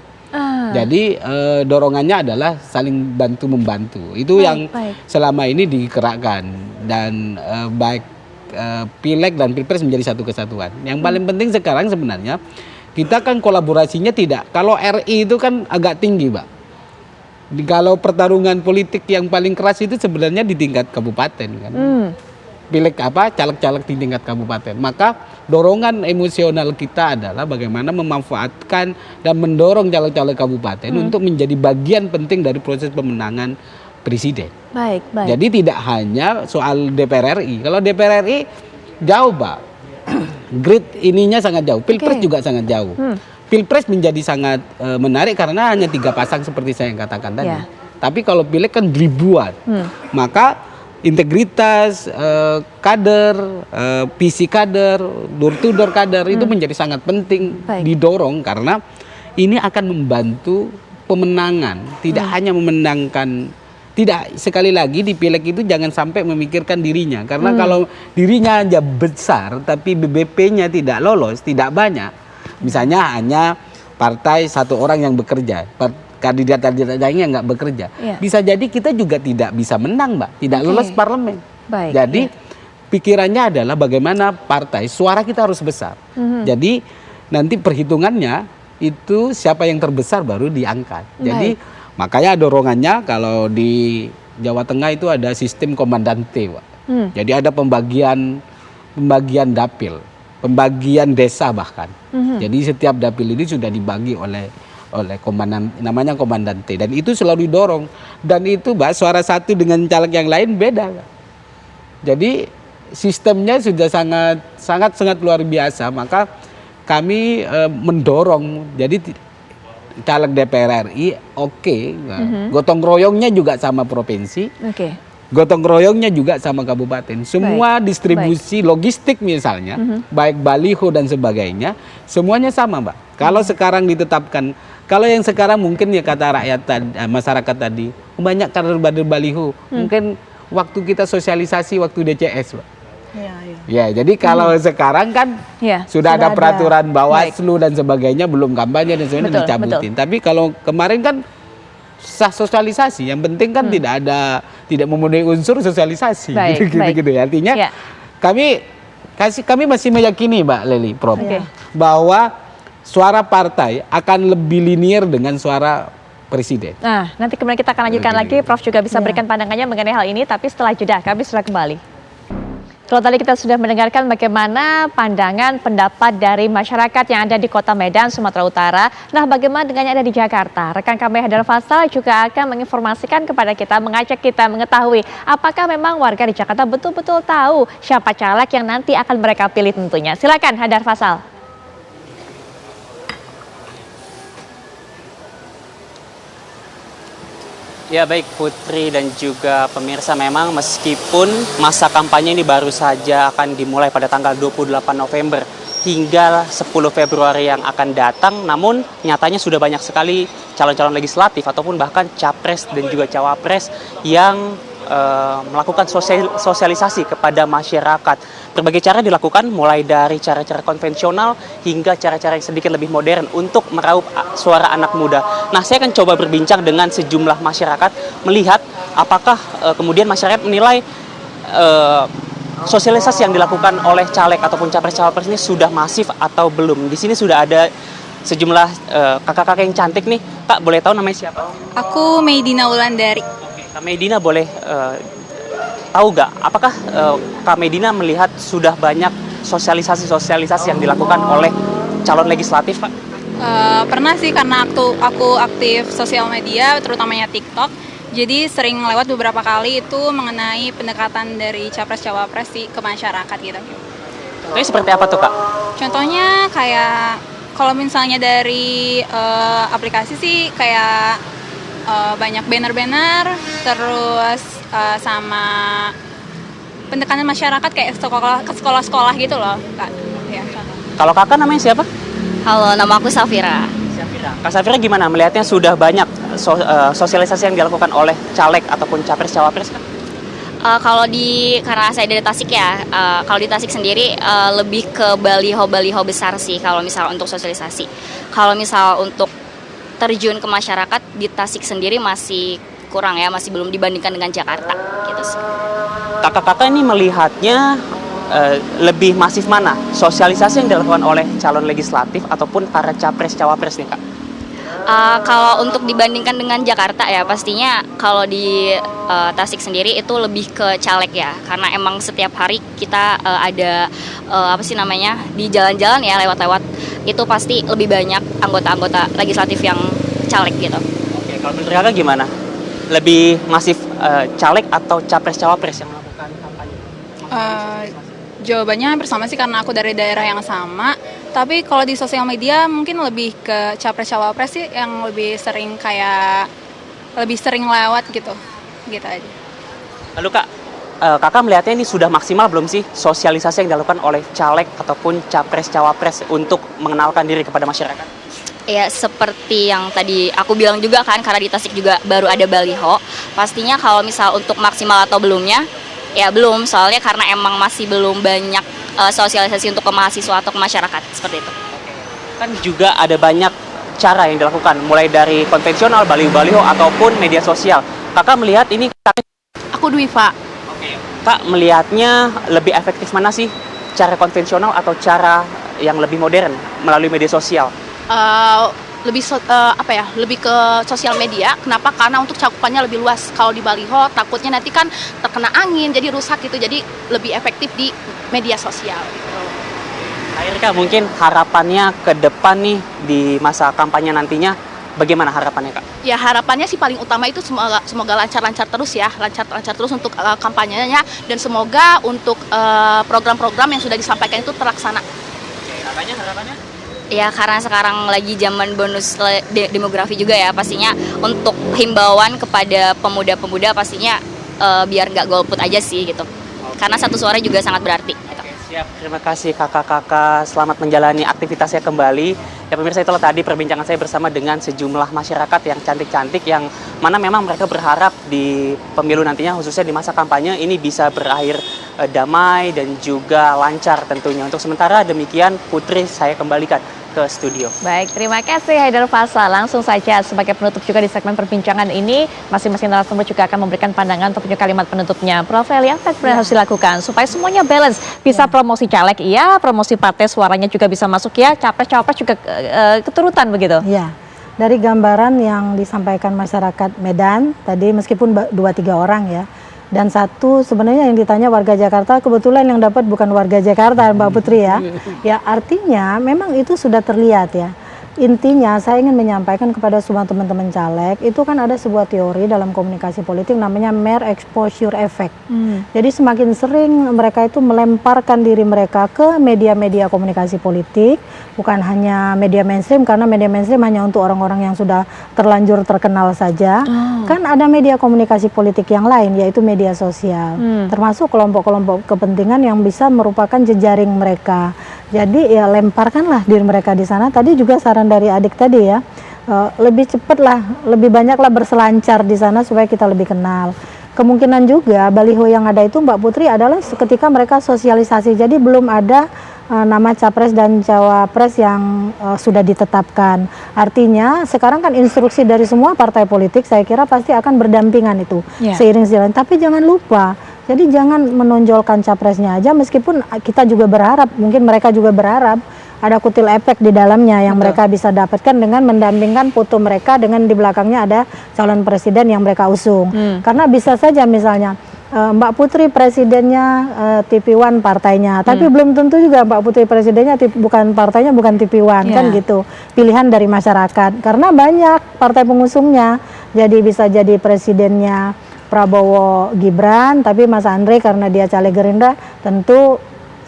Jadi dorongannya adalah saling bantu membantu. Itu yang selama ini digerakkan dan baik Pileg dan Pilpres menjadi satu kesatuan. Yang paling penting sekarang sebenarnya kita kan kolaborasinya tidak. Kalau RI itu kan agak tinggi, Mbak. Kalau pertarungan politik yang paling keras itu sebenarnya di tingkat kabupaten kan. Pileg caleg-caleg di tingkat kabupaten. Maka dorongan emosional kita adalah bagaimana memanfaatkan dan mendorong caleg-caleg kabupaten untuk menjadi bagian penting dari proses pemenangan presiden. Baik. Jadi tidak hanya soal DPR RI. Kalau DPR RI jauh, Pak. Grid ininya sangat jauh. Pilpres juga sangat jauh. Pilpres menjadi sangat menarik karena hanya 3 pasang seperti saya yang katakan tadi. Tapi kalau Pileg kan ribuan. Maka integritas kader, visi kader, door to door kader itu menjadi sangat penting didorong karena ini akan membantu pemenangan, tidak hanya memenangkan. Tidak, sekali lagi di Pileg itu jangan sampai memikirkan dirinya karena kalau dirinya aja besar tapi BBP-nya tidak lolos, tidak banyak. Misalnya hanya partai satu orang yang bekerja, kandidat-kandidat lainnya nggak bekerja. Bisa jadi kita juga tidak bisa menang, Mbak. Tidak lolos parlemen. Jadi pikirannya adalah bagaimana partai, suara kita harus besar. Jadi nanti perhitungannya itu siapa yang terbesar baru diangkat. Jadi makanya dorongannya kalau di Jawa Tengah itu ada sistem komandante, Pak. Jadi ada pembagian dapil, pembagian desa bahkan. Jadi setiap dapil ini sudah dibagi oleh komandan, namanya komandante, dan itu selalu didorong. Dan itu, Mbak, suara satu dengan caleg yang lain beda, Mbak. Jadi sistemnya sudah sangat luar biasa. Maka kami mendorong. Jadi caleg DPR RI gotong royongnya juga sama provinsi. Gotong royongnya juga sama kabupaten. Semua distribusi logistik misalnya, baik baliho dan sebagainya, semuanya sama, Mbak. Kalau sekarang ditetapkan, kalau yang sekarang mungkin ya kata rakyat masyarakat tadi, banyak kader baliho. Mungkin waktu kita sosialisasi waktu DCS, Mbak. Ya, jadi kalau sekarang kan sudah ada peraturan Bawaslu dan sebagainya, belum kampanye dan sebagainya dicabutin. Tapi kalau kemarin kan sah sosialisasi, yang penting kan tidak memenuhi unsur sosialisasi, gitu. Artinya kami masih meyakini, Mbak Leli, Prof, bahwa suara partai akan lebih linear dengan suara presiden. Nah, nanti kemudian kita akan lanjutkan lagi. Prof juga bisa berikan pandangannya mengenai hal ini, tapi setelah jeda kami sudah kembali. Kalau tadi kita sudah mendengarkan bagaimana pandangan pendapat dari masyarakat yang ada di Kota Medan, Sumatera Utara. Nah, bagaimana dengan yang ada di Jakarta? Rekan kami Hadar Faisal juga akan menginformasikan kepada kita, mengajak kita mengetahui apakah memang warga di Jakarta betul-betul tahu siapa caleg yang nanti akan mereka pilih tentunya. Silakan Hadar Faisal. Ya baik Putri dan juga pemirsa, memang meskipun masa kampanye ini baru saja akan dimulai pada tanggal 28 November hingga 10 Februari yang akan datang, namun nyatanya sudah banyak sekali calon-calon legislatif ataupun bahkan capres dan juga cawapres yang melakukan sosialisasi kepada masyarakat. Berbagai cara dilakukan, mulai dari cara-cara konvensional hingga cara-cara yang sedikit lebih modern untuk meraup suara anak muda. Nah, saya akan coba berbincang dengan sejumlah masyarakat, melihat apakah kemudian masyarakat menilai sosialisasi yang dilakukan oleh caleg ataupun capres-cawapres ini sudah masif atau belum. Di sini sudah ada sejumlah kakak-kakak yang cantik nih. Kak, boleh tahu namanya siapa? Aku Meidina Wulandari. Kak Meidina, boleh tahu nggak apakah Kak Meidina melihat sudah banyak sosialisasi yang dilakukan oleh calon legislatif, Pak? Pernah sih, karena aku aktif sosial media, terutamanya TikTok. Jadi sering lewat beberapa kali itu mengenai pendekatan dari capres-cawapres ke masyarakat gitu. Contohnya seperti apa tuh, Kak? Contohnya kayak kalau misalnya dari aplikasi sih kayak banyak banner-banner, terus sama pendekatan masyarakat kayak sekolah-sekolah gitu loh, Kak. Ya, kalau Kakak namanya siapa? Halo, nama aku Safira. Kak Safira gimana melihatnya sudah banyak sosialisasi yang dilakukan oleh caleg ataupun capres-cawapres, Kak? Karena saya dari Tasik ya, kalau di Tasik sendiri lebih ke baliho-baliho besar sih kalau misal untuk sosialisasi. Kalau misal untuk terjun ke masyarakat di Tasik sendiri masih kurang ya, masih belum dibandingkan dengan Jakarta gitu sih. Kakak-kakak ini melihatnya lebih masif mana? Sosialisasi yang dilakukan oleh calon legislatif ataupun para capres-cawapres nih Kak? Kalau untuk dibandingkan dengan Jakarta ya pastinya kalau di Tasik sendiri itu lebih ke caleg ya, karena emang setiap hari kita ada di jalan-jalan ya lewat-lewat itu pasti lebih banyak anggota-anggota legislatif yang caleg gitu. Oke, kalau menurut Kakak gimana? Lebih masif caleg atau capres-cawapres yang melakukan kampanye? Jawabannya hampir sama sih karena aku dari daerah yang sama. Tapi kalau di sosial media mungkin lebih ke capres-cawapres sih yang lebih sering lewat gitu aja. Lalu Kak, Kakak melihatnya ini sudah maksimal belum sih sosialisasi yang dilakukan oleh caleg ataupun capres-cawapres untuk mengenalkan diri kepada masyarakat? Ya seperti yang tadi aku bilang juga kan, karena di Tasik juga baru ada baliho. Pastinya kalau misal untuk maksimal atau belumnya, ya belum, soalnya karena emang masih belum banyak sosialisasi untuk ke mahasiswa atau ke masyarakat, seperti itu. Kan juga ada banyak cara yang dilakukan, mulai dari konvensional, baliho-baliho, ataupun media sosial. Kakak melihat ini... Aku Dwiva. Oke. Kak melihatnya lebih efektif mana sih? Cara konvensional atau cara yang lebih modern melalui media sosial? Lebih ke sosial media. Kenapa? Karena untuk cakupannya lebih luas. Kalau di baliho takutnya nanti kan terkena angin jadi rusak gitu, jadi lebih efektif di media sosial gitu. Akhirnya Kak, mungkin harapannya ke depan nih di masa kampanye nantinya bagaimana harapannya Kak? Ya harapannya sih paling utama itu semoga lancar-lancar terus ya, lancar terus untuk kampanyenya, dan semoga untuk program-program yang sudah disampaikan itu terlaksana. Harapannya? Ya karena sekarang lagi zaman bonus demografi juga ya, pastinya untuk himbauan kepada pemuda-pemuda pastinya biar nggak golput aja sih gitu. Karena satu suara juga sangat berarti. Gitu. Siap, terima kasih kakak-kakak, selamat menjalani aktivitasnya kembali. Ya pemirsa, itulah tadi perbincangan saya bersama dengan sejumlah masyarakat yang cantik-cantik, yang mana memang mereka berharap di pemilu nantinya, khususnya di masa kampanye ini bisa berakhir damai dan juga lancar tentunya. Untuk sementara demikian, Putri saya kembalikan ke studio. Baik, terima kasih Haidar Faisal. Langsung saja sebagai penutup juga di segmen perbincangan ini, masing-masing narasumber juga akan memberikan pandangan ataupun kalimat penutupnya. Prof. Elia, apa yang harus dilakukan supaya semuanya balance? Bisa promosi caleg, iya, promosi partai suaranya juga bisa masuk, ya, capres-cawapres juga keturutan begitu? Iya, dari gambaran yang disampaikan masyarakat Medan tadi, meskipun 2-3 orang ya, dan satu sebenarnya yang ditanya warga Jakarta, kebetulan yang dapat bukan warga Jakarta Mbak Putri ya. Ya artinya memang itu sudah terlihat ya. Intinya saya ingin menyampaikan kepada semua teman-teman caleg, itu kan ada sebuah teori dalam komunikasi politik namanya mere exposure effect. Jadi semakin sering mereka itu melemparkan diri mereka ke media-media komunikasi politik, bukan hanya media mainstream, karena media mainstream hanya untuk orang-orang yang sudah terlanjur terkenal saja. Kan ada media komunikasi politik yang lain, yaitu media sosial, termasuk kelompok-kelompok kepentingan yang bisa merupakan jejaring mereka. Jadi ya lemparkanlah diri mereka di sana. Tadi juga saran dari adik tadi ya, lebih cepatlah, lebih banyaklah berselancar di sana supaya kita lebih kenal. Kemungkinan juga baliho yang ada itu Mbak Putri adalah ketika mereka sosialisasi, jadi belum ada nama capres dan cawapres yang sudah ditetapkan. Artinya sekarang kan instruksi dari semua partai politik saya kira pasti akan berdampingan itu, seiring-seiring. Tapi jangan lupa, jadi jangan menonjolkan capresnya aja, meskipun kita juga berharap, mungkin mereka juga berharap ada kutil efek di dalamnya yang mereka bisa dapatkan dengan mendampingkan foto mereka dengan di belakangnya ada calon presiden yang mereka usung. Karena bisa saja misalnya Mbak Putri presidennya TV1 partainya, tapi belum tentu juga Mbak Putri presidennya bukan partainya, bukan TV1 kan gitu. Pilihan dari masyarakat, karena banyak partai pengusungnya, jadi bisa jadi presidennya Prabowo Gibran, tapi Mas Andre karena dia caleg Gerindra, tentu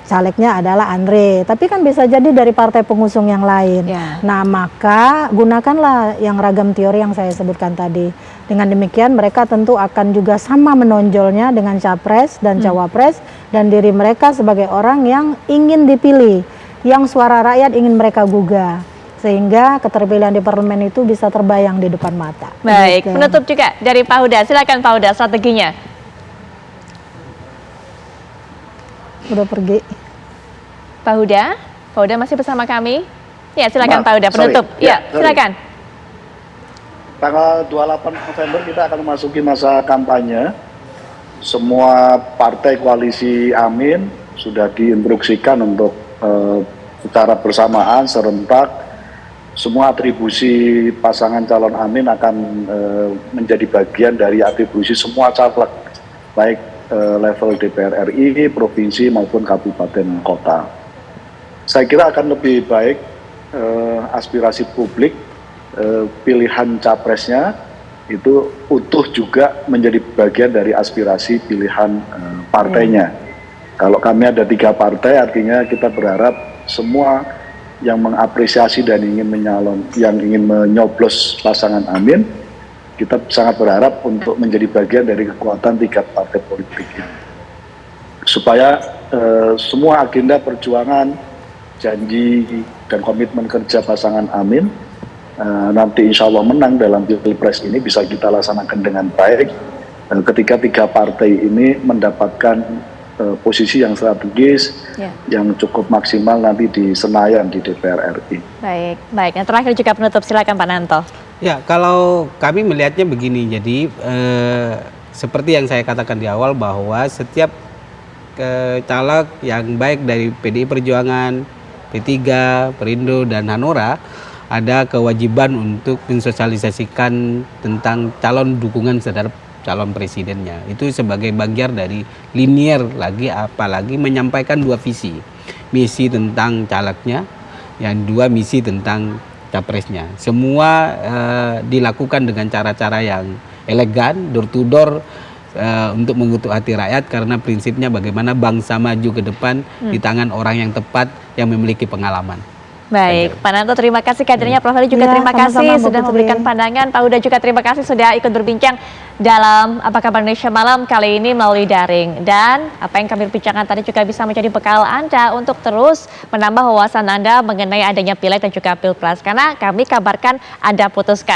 calegnya adalah Andre, tapi kan bisa jadi dari partai pengusung yang lain. Nah, maka gunakanlah yang ragam teori yang saya sebutkan tadi. Dengan demikian mereka tentu akan juga sama menonjolnya dengan capres dan cawapres, dan diri mereka sebagai orang yang ingin dipilih, yang suara rakyat ingin mereka gugah, sehingga keterpilihan di parlemen itu bisa terbayang di depan mata. Baik, penutup juga dari Pak Huda. Silakan Pak Huda, strateginya. Udah pergi. Pak Huda masih bersama kami? Ya, silakan Pak Huda, penutup. Ya, silakan. Tanggal 28 November kita akan memasuki masa kampanye. Semua partai koalisi Amin sudah diinstruksikan untuk secara bersamaan serentak semua atribusi pasangan calon Amin akan menjadi bagian dari atribusi semua caleg, baik level DPR RI, provinsi maupun kabupaten kota. Saya kira akan lebih baik aspirasi publik, pilihan capresnya itu utuh juga menjadi bagian dari aspirasi pilihan partainya. Kalau kami ada 3 partai, artinya kita berharap semua yang mengapresiasi dan ingin menyoblos pasangan Amin, kita sangat berharap untuk menjadi bagian dari kekuatan 3 partai politik ini. Supaya semua agenda perjuangan, janji dan komitmen kerja pasangan Amin nanti insya Allah menang dalam Pilpres ini bisa kita laksanakan dengan baik ketika 3 partai ini mendapatkan posisi yang strategis, yang cukup maksimal nanti di Senayan di DPR RI. Baik. Yang terakhir juga penutup, silakan Pak Nanto. Ya, kalau kami melihatnya begini, jadi seperti yang saya katakan di awal bahwa setiap caleg yang baik dari PDI Perjuangan, P3, Perindo, dan Hanura ada kewajiban untuk mensosialisasikan tentang calon dukungan terhadap calon presidennya. Itu sebagai bagian dari linier lagi, apalagi menyampaikan 2 visi. Misi tentang calegnya, yang 2 misi tentang capresnya. Semua dilakukan dengan cara-cara yang elegan, door to door, untuk mengutuk hati rakyat, karena prinsipnya bagaimana bangsa maju ke depan di tangan orang yang tepat yang memiliki pengalaman. Baik, Pak Nanto terima kasih, kadernya Prof. Ali juga terima kasih sudah memberikan pandangan. Pak Huda juga terima kasih sudah ikut berbincang dalam Apa Kabar Indonesia Malam kali ini melalui daring. Dan apa yang kami bincangkan tadi juga bisa menjadi bekal Anda untuk terus menambah wawasan Anda mengenai adanya pileg dan juga pilpres. Karena kami kabarkan Anda putuskan.